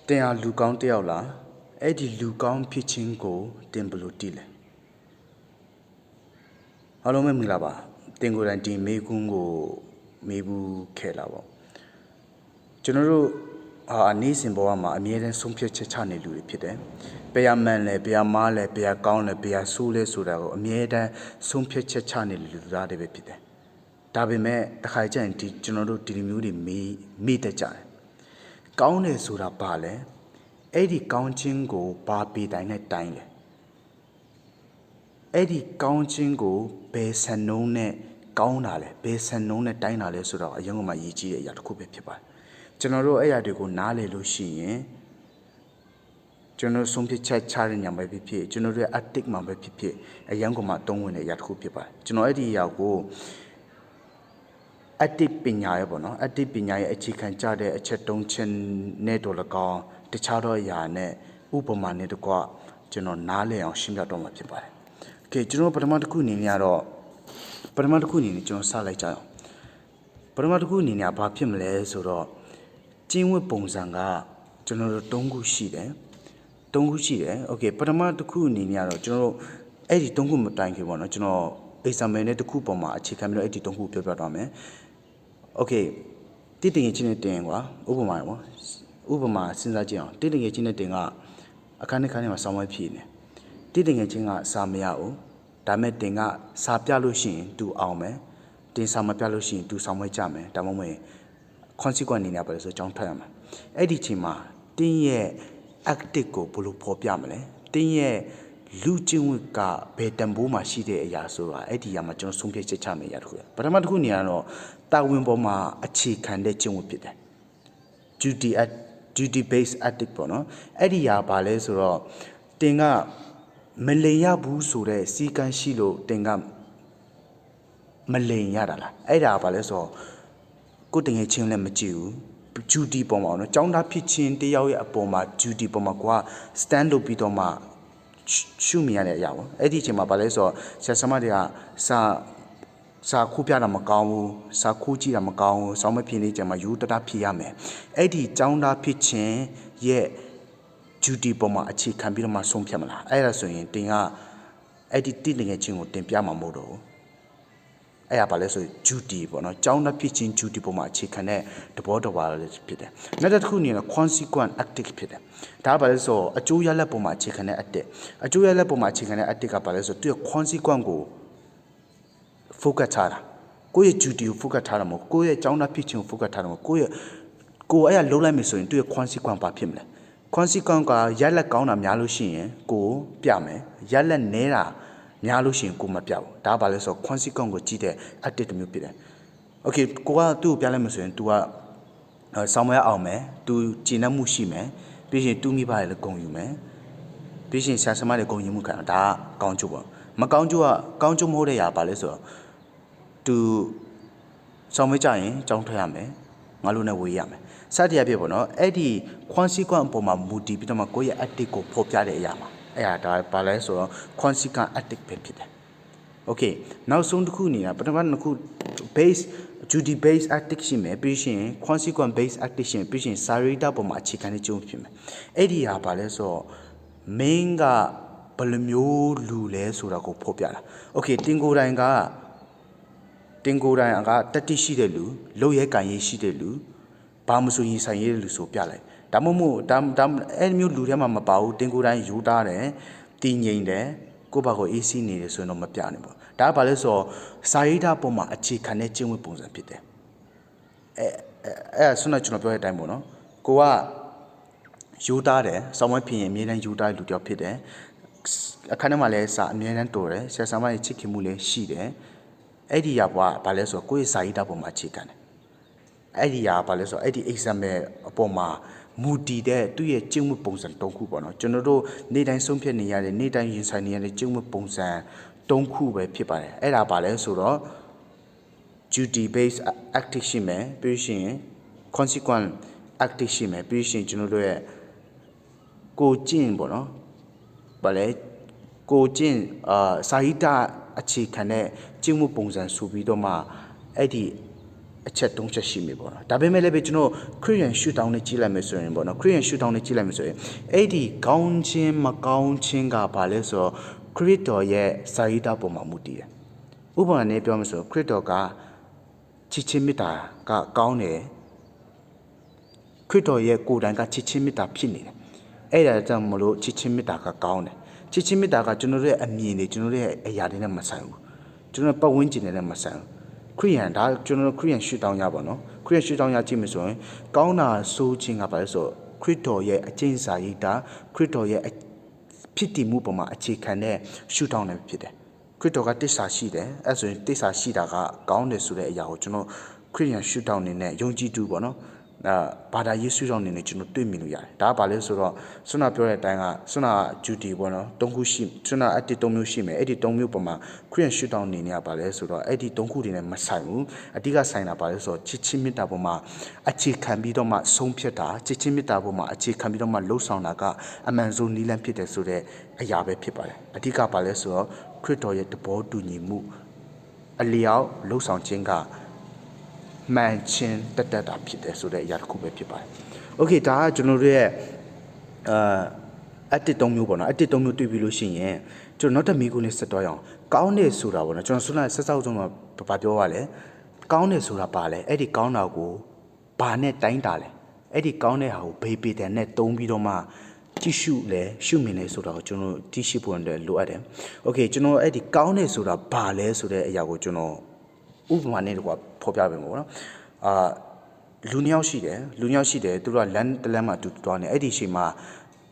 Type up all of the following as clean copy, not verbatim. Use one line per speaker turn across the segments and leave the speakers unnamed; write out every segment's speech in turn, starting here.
တင်ဟာလူကောင်းတယောက်လားအဲ့ဒီလူကောင်းဖြစ်ခြင်းကိုတင်ဘလို့တည်လဲအားလုံးပဲမင်္ဂလာပါတင်ကိုယ်တိုင်ဒီမေးခွန်းကိုမေးဘူးခဲ့လာပေါ့ကျွန်တော်တို့နေ့စဉ်ဘဝမှာအမြဲတမ်းဆုံးဖြတ်ချက်ချနေလူတွေဖြစ်တယ်။ဘယ်မှန်လဲဘယ်မှားလဲဘယ်ကောင်းလဲဘယ်ဆိုးလဲဆိုတာကိုအမြဲတမ်းဆုံးဖြတ်ချက်ချနေလူသားတွေပဲဖြစ်တယ်။ဒါပေမဲ့တစ်ခါကျရင်ဒီကျွန်တော်တို့ဒီလိုမျိုးတွေမေ့တတ်ကြတယ်။ကောင်းတယ်ဆိုတာဘာလဲ။အဲ့ဒီကောင်းခြင်းကိုဘာပေတိုင်းနဲ့တိုင်းလဲ။အဲ့ဒီကောင်းခြင်းကိုဘယ်ဆန်နှုံးနဲ့ကောင်းတာလဲဘယ်ဆန်နှုံးနဲ့တိုင်းတာလဲဆိုတော့အရင်ကမှရည်ကြီးတဲ့အရာတစ်ခုပဲဖြစ်ပါတယ်။ကျွန်တော်တို့အဲ့ရတွေကိုနားလည်လို့ရှိရင်ကျွန်တော်ဆုံးဖြတ်ချက်ချတဲ့ညံပဲဖြစ်ဖြစ်ကျွန်တော်တို့ရဲ့ ethic မှာပဲဖြစ်ဖြစ်အရင်ကမှတုံးဝင်တဲ့အရာတစ်ခုဖြစ်ပါတယ်ကျွန်တော်အဲ့ဒီအရာကို ethic ပညာရဲ့ပေါ့နော် ethic ပညာရဲ့အခြေခံကြတဲ့အချက်၃ချက်နဲ့တော့၎င်းတခြားသောအရာနဲ့ဥပမာနဲ့တကွကျွန်တော်နားလည်အောင်ရှင်းပြတော့မှာဖြစ်ပါတယ်။ Okay ကျွန်တော်ပထမတစ်ခုအနေနဲ့ကတော့ပထမတစ်ခုအနေနဲ့ကျွန်တော်စလိုက်ကြအောင်ပထမတစ်ခုအနေနဲ့ဘာဖြစ်မလဲဆိုတော့ကျင်းဝတ်ပုံစံကကျွန်တော်တို့၃ခုရှိတယ်။ Okay ပထမတစ်ခုအနေနဲ့ကတော့ကျွန်တော်တို့အဲ့ဒီ၃ခုမတိုင်ခင်ပေါ့နော်ကျွန်တော် example နဲ့တစ်ခုပေါ်မှာအခြေခံပြီးတော့အဲ့ဒီ၃ခုပြောပြတော့မယ်။ Okay တိတင်ငယ်ချင်းနဲ့တင်ကွာဥပမာပေါ့ဥပမာစဉ်းစားကြည့်အောင်တိတင်ငယ်ချင်းနဲ့တင်ကအခန်းတစ်ခန်းထဲမှာဆောင်းဝဲဖြည့်နေတိတင်ငယ်ချင်းကစာမရဘူးဒါမဲ့တင်ကစာပြလို့ရှိရင်သူအောင်မယ်တင်စာမပြလို့ရှိရင်သူဆောင်းဝဲကြမယ်ဒါမှမဟုတ် consequence အနေနဲ့ပါလို့ဆိုအကြောင်းထွက်ရမှာအဲ့ဒီချိန်မှာတင်းရဲ့ active ကိုဘယ်လိုဖော်ပြမလဲတင်းရဲ့လူချင်းဝတ်ကဘယ်တန်ဖိုးမှာရှိတဲ့အရာဆိုတာအဲ့ဒီအရာမှာကျွန်တော်ဆုံးဖြတ်ချက်ချမယ်အရာတစ်ခုပထမတစ်ခုနေရတော့တာဝန်ပေါ်မှာအခြေခံတဲ့ချင်းဝတ်ဖြစ်တယ် duty based ethic ပေါ့နော်အဲ့ဒီအရာဘာလဲဆိုတော့တင်ကမလိန်ရဘူးဆိုတဲ့စီကံရှိလို့တင်ကမလိန်ရတာလားအဲ့ဒါဘာလဲဆိုတော့ကိုတငယ်ချင်းလည်းမကြည့်ဘူး duty ပေါ်မှာနော်ចောင်းသားဖြစ်ချင်းတယောက်ရဲ့အပေါ်မှာ duty ပေါ်မှာကွာ stand လုပ်ပြီးတော့မှရှုမြင်ရတဲ့အရာပေါ့အဲ့ဒီအချိန်မှာဘာလဲဆိုတော့ဆရာဆမတွေကစာခိုးပြတာမကောင်းဘူးစာခိုးကြည့်တာမကောင်းဘူးစောင်းမဖြစ်နေကြမှာယူတတဖြစ်ရမယ်အဲ့ဒီចောင်းသားဖြစ်ချင်းရဲ့ duty ပေါ်မှာအခြေခံပြီးတော့မှဆုံးဖြတ်မလားအဲ့ဒါဆိုရင်တင်ကအဲ့ဒီတိငယ်ချင်းကိုတင်ပြမှာမဟုတ်တော့ဘူးအဲ့ဒါဘာလဲဆို duty ပေါ့နော်ចောင်းသားဖြစ်ချင်း duty ပေါ်မှာအခြေခံတဲ့သဘောတော်ပါလေးဖြစ်တယ်နောက်တစ်ခုအနေနဲ့ consequent active ဖြစ်တယ်ဒါကဘာလဲဆိုအကျိုးရလဒ်ပေါ်မှာအခြေခံတဲ့ active အကျိုးရလဒ်ပေါ်မှာအခြေခံတဲ့ active ကဘာလဲဆိုသူရဲ့ consequent ကို focus ထားတာကိုယ့်ရဲ့ duty ကို focus ထားတာမဟုတ်ကိုယ့်ရဲ့ចောင်းသားဖြစ်ချင်းကို focus ထားတာမဟုတ်ကိုယ့်အဲ့ရလုံးလိုက်မယ်ဆိုရင်သူ့ရဲ့ consequent ဘာဖြစ်မလဲ consequent ကရလဒ်ကောင်းတာများလို့ရှိရင်ကိုပြမယ်ရလဒ်နည်းတာများလို့ရှိရင်ကိုမပြဘူးဒါကဘာလဲဆိုတော့ consequent ကိုကြည့်တဲ့ active တစ်မျိုးဖြစ်တယ် Okay ကိုကသူ့ကိုပြလိုက်မှဆိုရင် तू ကဆောင်းမရအောင်မယ် तू ကျင့်တတ်မှုရှိမယ်ပြီးရင် तू မိဘတွေလည်းဂုဏ်ယူမယ်ပြီးရင်ဆရာဆမတွေဂုဏ်ယူမှုခံဒါကကောင်းကျိုးပေါ့မကောင်းကျိုးကကောင်းကျိုးမဟုတ်တဲ့ຢာဘာလဲဆိုတော့ तू ဆောင်းမကြရင်ကြောင်းထွက်ရမယ်ငါတို့နဲ့ဝေးရမယ်စသည်အဖြစ်ပေါ့နော်အဲ့ဒီ consequent အပေါ်မှာမူတည်ပြီးတော့မှကိုယ့်ရဲ့ ethic ကိုဖော်ပြတဲ့အရာမှာအဲ့ဒါဘာလဲဆိုတော့ consequent ethic ပဲဖြစ်တယ် Okay နောက်ဆုံးတစ်ခုအနေနဲ့ပထမတစ်ခု base duty based ethic ရှိမယ်ပြီးရင် consequent based ethic ရှိမယ်ပြီးရင် sarita ပေါ်မှာအခြေခံတဲ့ကျုံဖြစ်မယ်အဲ့ဒီဟာဘာလဲဆိုတော့ main ကဘယ်လိုမျိုးလူလဲဆိုတာကိုဖော်ပြတာ Okay တင်ကိုယ်တိုင်ကတတိရှိတဲ့လူလုံရဲကန်ရေးရှိတဲ့လူဘာမှမဆိုရင်ဆိုင်ရဲတဲ့လူဆိုပြလိုက်ဒါမှမဟုတ်အဲ့မျိုးလူထဲမှာမပါဘူးတင်ကိုယ်တိုင်ယူတာတယ်တည်ငြိမ်တယ်ကိုယ့်ဘာကိုအေးစီးနေတယ်ဆိုရင်တော့မပြနိုင်ဘူးဒါကဘာလဲဆိုတော့စာရိဒ္ဓပေါ်မှာအခြေခံတဲ့ကျင့်ဝတ်ပုံစံဖြစ်တယ်အဲ့ဆွမ်းကျွန်တော်ပြောတဲ့အတိုင်းပေါ့နော်ကိုကယူတာတယ်စောင်းမဖြစ်ရင်အမြဲတမ်းယူတာလူတယောက်ဖြစ်တယ်အခန်းထဲမှာလည်းစာအမြဲတမ်းတော်တယ်ဆရာဆရာမရဲ့ချစ်ခင်မှုလည်းရှိတယ်အဲ့ဒီဟာကဘာလဲဆိုတော့ကိုယ့်ရဲ့စာရိဒ္ဓပေါ်မှာအခြေခံတယ်အဲ့ဒီဟာဘာလဲဆိုတော့အဲ့ဒီ example အပေါ်မှာမူတည်တဲ့သူ့ရဲ့ကျင့်ဝတ်ပုံစံ၃ခုပေါ့နော်ကျွန်တော်တို့နေ့တိုင်းဆုံးဖြတ်နေရတဲ့နေ့တိုင်းရင်ဆိုင်နေရတဲ့ကျင့်ဝတ်ပုံစံ၃ခုပဲဖြစ်ပါတယ်အဲ့ဒါဘာလဲဆိုတော့ duty based active ရှိမယ်ပြီးရင် consequent active ရှိမယ်ပြီးရင်ကျွန်တော်တို့ရဲ့ကိုကျင့်ပေါ့နော်ဘာလဲကိုကျင့်စာရိတ္တအခြေခံတဲ့ကျင့်ဝတ်ပုံစံဆိုပြီးတော့မှအဲ့ဒီ အချက်၃ချက်ရှိမိပေါ့နော်ဒါပေမဲ့လည်းပဲကျွန်တော်ခရစ်ယာန်ရှုထောင့်နဲ့ကြည့်လိုက်မယ်ဆိုရင်ပေါ့နော်ခရစ်ယာန်ရှုထောင့်နဲ့ကြည့်လိုက်မယ်ဆိုရင်အဲ့ဒီကောင်းခြင်းမကောင်းခြင်းကဘာလဲဆိုတော့ခရစ်တော်ရဲ့စာရိတ္တပုံမှာမူတည်တယ်ဥပမာနဲ့ပြောမယ်ဆိုခရစ်တော်ကချစ်ချင်းမေတ္တာကကောင်းတယ်ခရစ်တော်ရဲ့ကိုယ်တိုင်ကချစ်ချင်းမေတ္တာဖြစ်နေတယ်အဲ့ဒါကြောင့်မလို့ချစ်ချင်းမေတ္တာကကောင်းတယ်ချစ်ချင်းမေတ္တာကကျွန်တော်တို့ရဲ့အမြင်တွေကျွန်တော်တို့ရဲ့အရာတွေနဲ့မဆိုင်ဘူးကျွန်တော်ပတ်ဝန်းကျင်တွေနဲ့မဆိုင်ဘူးခရိယန်ဒါကျွန်တော်ခရိယန်ရှုထောင့်ရပါတော့ခရိယန်ရှုထောင့်ရကြည့်မယ်ဆိုရင်ကောင်းတာဆိုခြင်းကဘာလဲဆိုခရစ်တော်ရဲ့အကျင့်စာရိတ္တခရစ်တော်ရဲ့ဖြစ်တည်မှုပေါ်မှာအခြေခံတဲ့ရှုထောင့်လည်းဖြစ်တယ်ခရစ်တော်ကတစ္ဆာရှိတယ်အဲဆိုရင်တစ္ဆာရှိတာကကောင်းတယ်ဆိုတဲ့အရာကိုကျွန်တော်ခရိယန်ရှုထောင့်နေနဲ့ယုံကြည်သူပေါ့နော်ဘာသာရေးရှုထောင့်နေနဲ့ကျွန်တော်တွေ့မြင်လို့ရတယ်ဒါကဘာလဲဆိုတော့ဆွမ်းနာပြောတဲ့အတိုင်းကဆွမ်းနာဂျူတီပေါ့နော်၃ခုရှိဆွမ်းနာအတစ်၃မျိုးရှိမယ်အဲ့ဒီ၃မျိုးပေါ်မှာခရိယန်ရှုထောင့်နေနေရပါလဲဆိုတော့အဲ့ဒီ၃ခုတွေနဲ့မဆိုင်ဘူးအဓိကဆိုင်တာပါလဲဆိုတော့ချစ်ချင်းမေတ္တာပေါ်မှာအခြေခံပြီးတော့မှဆုံးဖြတ်တာချစ်ချင်းမေတ္တာပေါ်မှာအခြေခံပြီးတော့မှလှုပ်ဆောင်တာကအမှန်ဆုံးနည်းလမ်းဖြစ်တယ်ဆိုတဲ့အရာပဲဖြစ်ပါတယ်အဓိကပါလဲဆိုတော့ခရစ်တော်ရဲ့တဘောတူညီမှုအလျောက်လှုပ်ဆောင်ခြင်းကမှန်ချင်းတက်တာဖြစ်တယ်ဆိုတဲ့အရာတစ်ခုပဲဖြစ်ပါတယ်။ Okay ဒါကကျွန်တော်တို့ရဲ့အတစ်၃မျိုးပေါ့နော်အတစ်၃မျိုးတွေ့ပြီးလို့ရှိရင်ကျွန်တော်နောက်တစ်မိကုနဲ့ဆက်တော့ရအောင်ကောင်းတယ်ဆိုတာပေါ့နော်ကျွန်တော်ဆွမ်းနာဆက်စောက်ဆုံးမှာဘာပြောရလဲကောင်းတယ်ဆိုတာပါလဲအဲ့ဒီကောင်းတာကိုဘာနဲ့တိုင်းတာလဲအဲ့ဒီကောင်းတဲ့ဟာကိုဘေးပေတဲ့နဲ့တုံးပြီးတော့မှကြည့်ရှုလဲရှုမြင်လဲဆိုတာကိုကျွန်တော်သိရှိဖို့အတွက်လိုအပ်တယ်။ Okay ကျွန်တော်အဲ့ဒီကောင်းတယ်ဆိုတာဘာလဲဆိုတဲ့အရာကိုကျွန်တော်ဥပမာနဲ့တော့ဖော်ပြပေးမှာပေါ့နော်လူနှစ်ယောက်ရှိတယ်သူတို့ကလမ်းတစ်လမ်းမှာတူသွားနေအဲ့ဒီအချိန်မှာ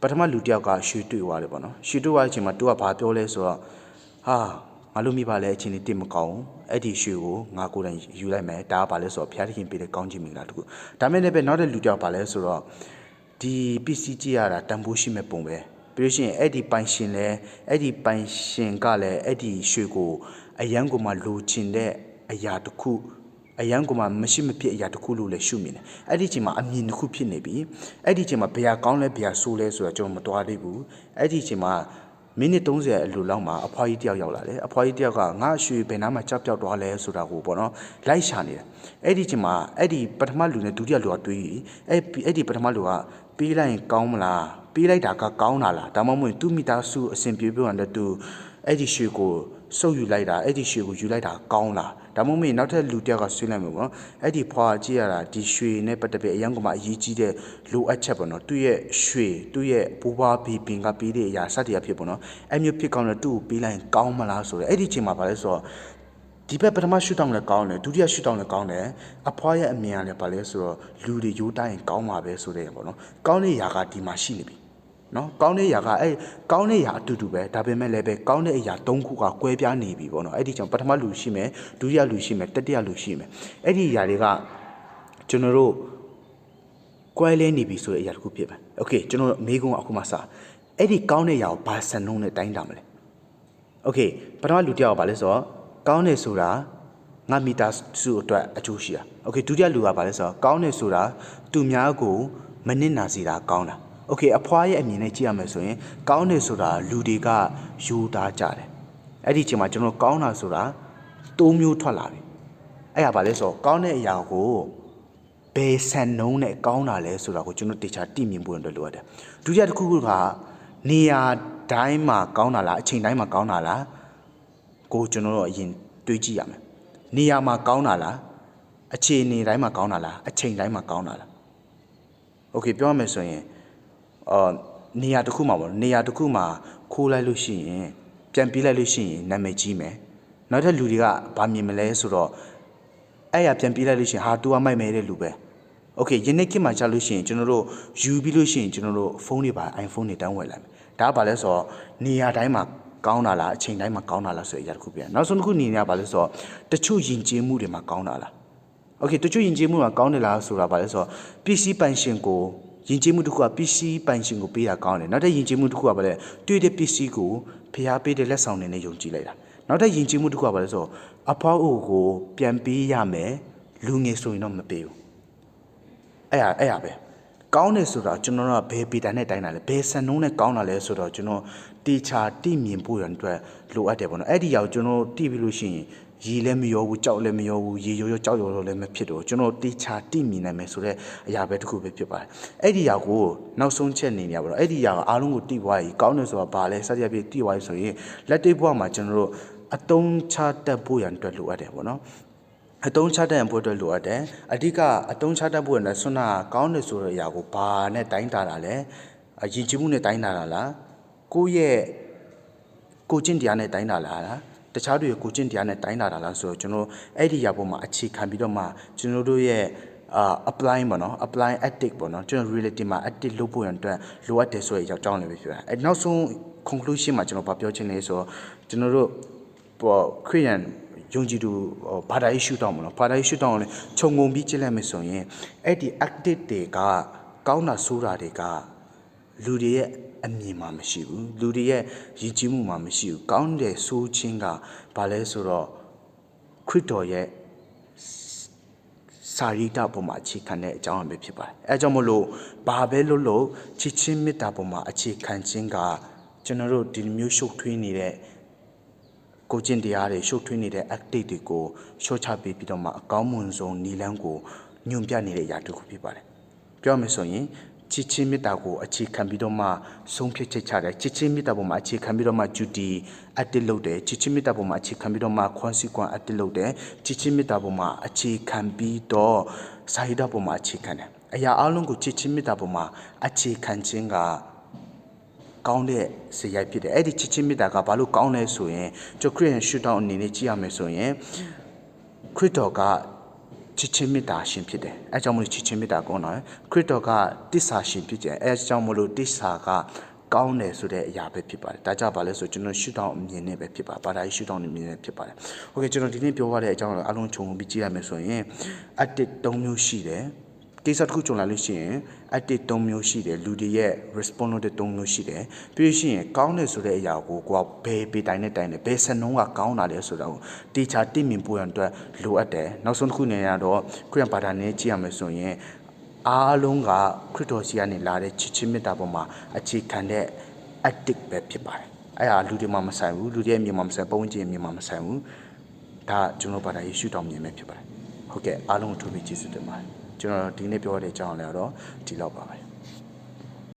ပထမလူတစ်ယောက်ကရွှေတွေ့သွားတယ်ပေါ့နော်ရွှေတွေ့သွားတဲ့အချိန်မှာသူကဘာပြောလဲဆိုတော့ဟာငါလို့မိပါလဲအချိန်လေးတိတ်မကောင်းအဲ့ဒီရွှေကိုငါကိုယ်တိုင်ယူလိုက်မယ်ဒါကဘာလဲဆိုတော့ဘုရားသခင်ပေးတဲ့ကောင်းချီးမင်္ဂလာတခုဒါမဲ့လည်းပဲနောက်တဲ့လူတစ်ယောက်ဘာလဲဆိုတော့ဒီပစ္စည်းကြည့်ရတာတန်ဖိုးရှိမဲ့ပုံပဲပြီးလို့ရှိရင်အဲ့ဒီပိုင်ရှင်ကလည်းအဲ့ဒီရွှေကိုအရန်ကိုမှလိုချင်တဲ့အရာတစ်ခုအရန်ကမှမရှိမဖြစ်အရာတစ်ခုလို့လည်းရှုမြင်တယ်အဲ့ဒီချိန်မှာအမြင်တစ်ခုဖြစ်နေပြီအဲ့ဒီချိန်မှာဘယ်ဟာကောင်းလဲဘယ်ဟာဆိုးလဲဆိုတော့ကျွန်တော်မတွားသေးဘူးအဲ့ဒီချိန်မှာမိနစ်30အလိုလောက်မှာအဖွားကြီးတယောက်ရောက်လာတယ်အဖွားကြီးတယောက်ကငါအရွှေဘယ်နားမှာကြောက်ပြောက်သွားလဲဆိုတာကိုပေါ့နော်လိုက်ရှာနေတယ်အဲ့ဒီချိန်မှာအဲ့ဒီပထမလူနဲ့ဒုတိယလူကတွေးအဲ့ဒီပထမလူကပေးလိုက်ရင်ကောင်းမလားပေးလိုက်တာကကောင်းတာလားဒါမှမဟုတ်သူမိသားစုအစဉ်ပြေပြောရင်လည်းသူအဲ့ဒီရွှေကိုစုပ်ယူလိုက်တာအဲ့ဒီရွှေကိုယူလိုက်တာကောင်းလားဒါမှမဟုတ်နောက်ထပ်လူတစ်ယောက်ကဆွေးလိုက်မှာပေါ့နော်အဲ့ဒီဖွာကြည့်ရတာဒီရွှေနဲ့ပတ်သက်ပြီးအရန်ကမှအရေးကြီးတဲ့လိုအပ်ချက်ပေါ့နော်သူ့ရဲ့ရွှေသူ့ရဲ့ဘိုးဘွားဘီပင်ကပေးတဲ့အရာစသည်အဖြစ်ပေါ့နော်အဲ့မျိုးဖြစ်ကောင်းတယ်သူ့ကိုပေးလိုက်ရင်ကောင်းမလားဆိုတော့အဲ့ဒီချိန်မှာဗာလဲဆိုတော့ဒီဘက်ပထမရှုထောင့်လည်းကောင်းတယ်ဒုတိယရှုထောင့်လည်းကောင်းတယ်အဖွားရဲ့အမြင်ကလည်းဗာလဲဆိုတော့လူတွေရိုးတိုင်းရင်ကောင်းမှာပဲဆိုတဲ့ပေါ့နော်ကောင်းတဲ့ຢာကဒီမှာရှိနေပြီနော်ကောင်းတဲ့ຢာကအဲ့ကောင်းတဲ့ຢာအတူတူပဲဒါပေမဲ့လည်းပဲကောင်းတဲ့အရာ၃ခုကကွဲပြားနေပြီပေါ့နော်အဲ့ဒီကြောင့်ပထမလူရှိမယ်ဒုတိယလူရှိမယ်တတိယလူရှိမယ်အဲ့ဒီຢာတွေကကျွန်တော်တို့ကွဲလဲနေပြီဆိုတဲ့အရာတစ်ခုဖြစ်မယ်โอเคကျွန်တော်မေးခွန်းအခုမှစအဲ့ဒီကောင်းတဲ့ຢာကိုဘာစံနှုန်းနဲ့တိုင်းတာမလဲโอเคပထမလူတစ်ယောက်ကဘာလဲဆိုတော့ကောင်းတယ်ဆိုတာငါမိသားစုအတွက်အကျိုးရှိတာโอเคဒုတိယလူကဘာလဲဆိုတော့ကောင်းတယ်ဆိုတာသူများကိုမနစ်နာစေတာကောင်းတာโอเคအဖွားရဲ့အမြင်နဲ့ကြည့်ရမယ်ဆိုရင်ကောင်းတယ်ဆိုတာလူတွေကယူသားကြတယ်အဲ့ဒီချိန်မှာကျွန်တော်ကောင်းတာဆိုတာ၃မျိုးထွက်လာပြီအဲ့ဒါဘာလဲဆိုတော့ကောင်းတဲ့အရာကိုဘယ်ဆန်နှုံးနဲ့ကောင်းတာလဲဆိုတာကိုကျွန်တော်တေချာသိမြင်ဖို့အတွက်လိုအပ်တယ်ဒုတိယတစ်ခုကနေရာတိုင်းမှာကောင်းတာလားအချိန်တိုင်းမှာကောင်းတာလားကိုကျွန်တော်တို့အရင်တွေးကြည့်ရမယ်နေရာမှာကောင်းတာလားအခြေအနေတိုင်းမှာကောင်းတာလားအချိန်တိုင်းမှာကောင်းတာလားโอเคပြောရမယ်ဆိုရင်နေရာတစ်ခုမှာပေါ့နေရာတစ်ခုမှာခိုးလိုက်လို့ရှိရင်ပြန်ပြေးလိုက်လို့ရှိရင်နာမည်ကြီးမယ်နောက်ထပ်လူတွေကဘာမြင်မလဲဆိုတော့အဲ့ရပြန်ပြေးလိုက်လို့ရှိရင်ဟာ तू ကမိုက်မဲတဲ့လူပဲโอเคယနေ့ခေတ်မှာကြာလို့ရှိရင်ကျွန်တော်တို့ယူပြီးလို့ရှိရင်ကျွန်တော်တို့ဖုန်းတွေပါ iPhone တွေတန်းဝယ်လိုက်မယ်ဒါကဘာလဲဆိုတော့နေရာတိုင်းမှာကောင်းတာလားအချိန်တိုင်းမှာကောင်းတာလားဆိုတဲ့အရာတစ်ခုပြန်နောက်ဆုံးတစ်ခုနေနေရပါလဲဆိုတော့တချို့ယဉ်ကျေးမှုတွေမှာကောင်းတာလားโอเคတချို့ယဉ်ကျေးမှုမှာကောင်းတယ်လားဆိုတာဘာလဲဆိုတော့ပစ္စည်းပိုင်ရှင်ကိုယဉ်ကျေးမှုတစ်ခုကပစ္စည်းပိုင်ရှင်ကိုပေးတာကောင်းတယ်နောက်ထပ်ယဉ်ကျေးမှုတစ်ခုကဘာလဲတွေ့တဲ့ပစ္စည်းကိုဖျားပေးတဲ့လက်ဆောင်တွေနဲ့ယုံကြည်လိုက်တာနောက်ထပ်ယဉ်ကျေးမှုတစ်ခုကဘာလဲဆိုတော့အဖောက်အိုကိုပြန်ပေးရမယ်လူငယ်ဆိုရင်တော့မပေးဘူးအဲ့ရပဲကောင်းတယ်ဆိုတော့ကျွန်တော်တို့ကဘယ်ပီတာနဲ့တိုင်းတာလဲဘယ်စံနှုန်းနဲ့ကောင်းတာလဲဆိုတော့ကျွန်တော်တေချာတိမြင်ဖို့ရန်အတွက်လိုအပ်တယ်ပေါ့နော်အဲ့ဒီရောက်ကျွန်တော်တိပြီးလို့ရှိရင် ရေလည်းမရောဘူးကြောက်လည်းမရောဘူးရေရောကြောက်ရောလည်းမဖြစ်တော့ကျွန်တော်တေချာတိမြင်နိုင်မယ်ဆိုတော့အရာပဲတစ်ခုပဲဖြစ်ပါတယ်အဲ့ဒီအရာကိုနောက်ဆုံးချက်နေနေရပါတော့အဲ့ဒီအရာအားလုံးကိုတိသွားပြီကောင်းတယ်ဆိုတာဘာလဲစသဖြင့်တိသွားပြီဆိုရင်လက်တွေ့ဘဝမှာကျွန်တော်တို့အတုံးချတတ်ဖို့ရန်အတွက်လိုအပ်တယ်ပေါ့နော်အတုံးချတတ်ရန်ဖို့အတွက်လိုအပ်တယ်အဓိကအတုံးချတတ်ဖို့ရန်ဆွမ်းနာကောင်းတယ်ဆိုတဲ့အရာကိုဘာနဲ့တိုင်းတာတာလဲရည်ကြည်မှုနဲ့တိုင်းတာတာလားကိုယ့်ရဲ့ကိုကျင့်တရားနဲ့တိုင်းတာလားတခြားတွေကိုကျင့်တရားနဲ့တိုင်းတာလားဆိုတော့ကျွန်တော်အဲ့ဒီအရာပေါ်မှာအခြေခံပြီးတော့မှကျွန်တော်တို့ရဲ့apply ပေါ့နော် apply ethic ပေါ့နော်ကျွန်တော် reality မှာ ethic လုပ်ဖို့ရန်အတွက်လိုအပ်တယ်ဆိုတဲ့အကြောင်းလည်းပဲဖြစ်ပါတယ်အဲနောက်ဆုံး conclusion မှာကျွန်တော်ပြောချင်နေဆိုတော့ကျွန်တော်တို့ခရစ်ယာန်ယုံကြည်သူဘာသာရေးရှုထောင့်ပေါ့နော်ဘာသာရေးရှုထောင့်ကိုလည်းခြုံငုံပြီးကြည့်လိုက်မယ်ဆိုရင်အဲ့ဒီ active တွေကကောင်းတာဆိုးတာတွေကလူတွေရဲ့အမြင်မှာမရှိဘူးလူတွေရဲ့ရည်ကြည်မှုမှာမရှိဘူးကောင်းတယ်ဆိုးခြင်းကဘာလဲဆိုတော့ခရစ်တော်ရဲ့စာရိတ္တပေါ်မှာအခြေခံတဲ့အကြောင်းအရာပဲဖြစ်ပါတယ်အဲကြောင့်မလို့ဘာပဲလို့ချစ်ချင်းမေတ္တာပေါ်မှာအခြေခံခြင်းကကျွန်တော်တို့ဒီမျိုးရှုပ်ထွေးနေတဲ့ကိုကျင့်တရားတွေရှုပ်ထွေးနေတဲ့ active တွေကိုရှော့ချပေးပြီးတော့မှအကောင်းမွန်ဆုံးနည်းလမ်းကိုညွှန်ပြနေတဲ့အရာတစ်ခုဖြစ်ပါတယ်ပြောမယ်ဆိုရင်ချစ်ချင်းမေတ္တာကိုအခြေခံပြီးတော့မှဆုံးဖြတ်ချက်ချတယ်ချစ်ချင်းမေတ္တာပေါ်မှာအခြေခံပြီးတော့မှ duty active လုပ်တယ်ချစ်ချင်းမေတ္တာပေါ်မှာအခြေခံပြီးတော့မှ consequence active လုပ်တယ်ချစ်ချင်းမေတ္တာပေါ်မှာအခြေခံပြီးတော့စာရိတ္တပေါ်မှာအခြေခံတယ်အရာအလုံးကိုချစ်ချင်းမေတ္တာပေါ်မှာအခြေခံခြင်းကကောင်းတဲ့စရိုက်ဖြစ်တယ်အဲ့ဒီချစ်ချင်းမေတ္တာကဘာလို့ကောင်းလဲဆိုရင်ကျွန်တော်ခရစ်ယာန်ရှုထောင့်အနေနဲ့ကြည့်ရမယ်ဆိုရင်ခရစ်တော်ကချစ်ချင်းမေတ္တာရှင်ဖြစ်တယ်အဲကြောင့်မလို့ချစ်ချင်းမေတ္တာကောင်းတယ်ခရစ်တော်ကတစ္ဆာရှင်ဖြစ်တယ်အဲကြောင့်မလို့တစ္ဆာကကောင်းတယ်ဆိုတဲ့အရာပဲဖြစ်ပါတယ်ဒါကြောင့်ဗာလဲဆိုကျွန်တော်ရှုထောင့်အမြင်နဲ့ပဲဖြစ်ပါဘာသာရေးရှုထောင့်အမြင်နဲ့ဖြစ်ပါတယ်โอเคကျွန်တော်ဒီနေ့ပြောရတဲ့အကြောင်းအလုံးခြုံပြီးကြည့်ရမယ်ဆိုရင် active 3မျိုးရှိတယ်ကိစ္စတစ်ခုကြုံလာလို့ရှိရင် active 3မျိုးရှိတယ်လူတွေရဲ့ response လုပ်တဲ့3မျိုးရှိတယ်ပြီးရှိရင်ကောင်းတယ်ဆိုတဲ့အရာကိုကိုကဘယ်ပေးတိုင်းနဲ့တိုင်းတယ်ဘယ်စနှုံးကကောင်းတာလဲဆိုတော့တေချာတိမြင်ဖို့ရန်အတွက်လိုအပ်တယ်နောက်ဆုံးတစ်ခုနေရတော့ခရစ်ယာန်ဘာသာနဲ့ကြည့်ရမယ်ဆိုရင်အားလုံးကခရစ်တော်စီကနေလာတဲ့ချစ်ချင်းမေတ္တာပေါ်မှာအခြေခံတဲ့ active ပဲဖြစ်ပါတယ်အဲ့ဟာလူတွေမှမဆိုင်ဘူးလူတွေရဲ့အမြင်မှမဆိုင်ပုံကျင်အမြင်မှမဆိုင်ဘူးဒါကျွန်တော်ဘာသာရေးရှုထောင့်မြင်ပဲဖြစ်ပါတယ်ဟုတ်ကဲ့အားလုံးကိုထူးပြီးကျေးဇူးတင်ပါတယ်ကျွန်တော်ဒီနေ့ပြောရတဲ့အကြောင်းလည်းတော့ဒီလောက်ပါပဲ